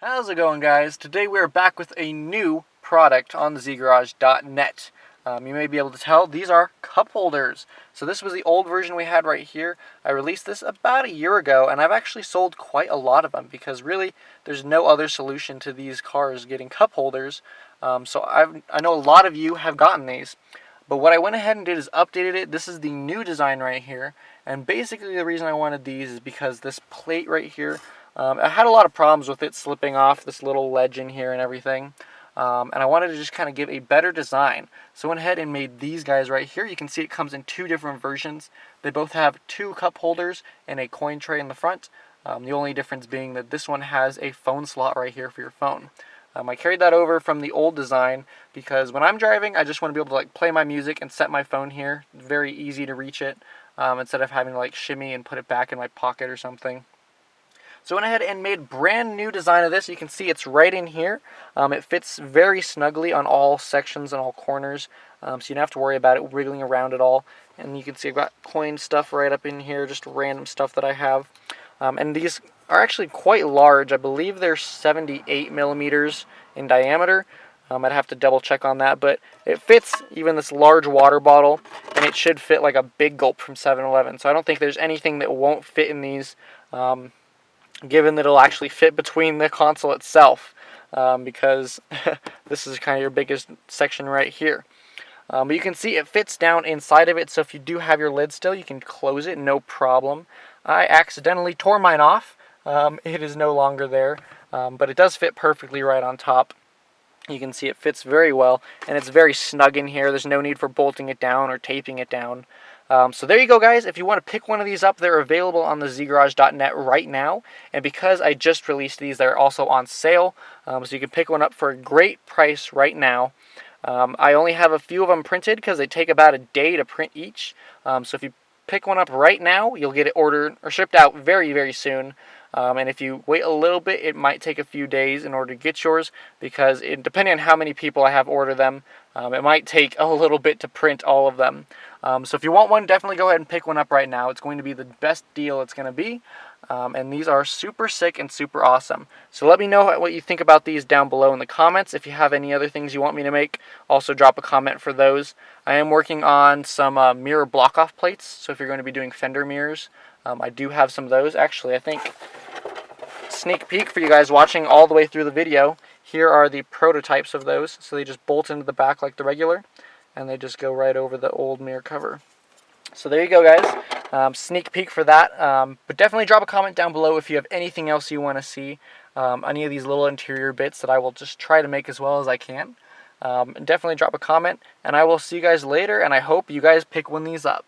How's it going, guys? Today we're back with a new product on the ZGarage.net. You may be able to tell these are cup holders. So this was the old version we had right here. I released this about a year ago, and I've actually sold quite a lot of them because really there's no other solution to these cars getting cup holders. I know a lot of you have gotten these. But what I went ahead and did is updated it. This is the new design right here. And basically the reason I wanted these is because this plate right here, I had a lot of problems with it slipping off this little ledge in here and everything. And I wanted to just kind of give a better design. So I went ahead and made these guys right here. You can see it comes in two different versions. They both have two cup holders and a coin tray in the front. The only difference being that this one has a phone slot right here for your phone. I carried that over from the old design because when I'm driving, I just want to be able to play my music and set my phone here. It's very easy to reach it instead of having to shimmy and put it back in my pocket or something. So I went ahead and made a brand new design of this. You can see it's right in here. It fits very snugly on all sections and all corners, so you don't have to worry about it wiggling around at all. And you can see I've got coin stuff right up in here, just random stuff that I have. And these are actually quite large. I believe they're 78 millimeters in diameter. I'd have to double check on that, but it fits even this large water bottle, and it should fit like a Big Gulp from 7-Eleven. So I don't think there's anything that won't fit in these, given that it'll actually fit between the console itself, because this is kind of your biggest section right here. But you can see it fits down inside of it, so if you do have your lid still, you can close it, no problem. I accidentally tore mine off. It is no longer there, but it does fit perfectly right on top. You can see it fits very well, and it's very snug in here. There's no need for bolting it down or taping it down. So there you go, guys. If you want to pick one of these up, they're available on the ZGarage.net right now. And because I just released these, they're also on sale. So you can pick one up for a great price right now. I only have a few of them printed because they take about a day to print each. So if you pick one up right now, you'll get it ordered or shipped out very, very soon. And if you wait a little bit, it might take a few days in order to get yours because depending on how many people I have order them, it might take a little bit to print all of them. So if you want one, definitely go ahead and pick one up right now. It's going to be the best deal it's going to be. And these are super sick and super awesome. So let me know what you think about these down below in the comments. If you have any other things you want me to make, also drop a comment for those. I am working on some mirror block-off plates. So if you're going to be doing fender mirrors, I do have some of those. Actually, I think, sneak peek for you guys watching all the way through the video, here are the prototypes of those. So they just bolt into the back like the regular, and they just go right over the old mirror cover. So there you go, guys. Sneak peek for that. But definitely drop a comment down below if you have anything else you want to see. Any of these little interior bits that I will just try to make as well as I can. And definitely drop a comment, and I will see you guys later, and I hope you guys pick one of these up.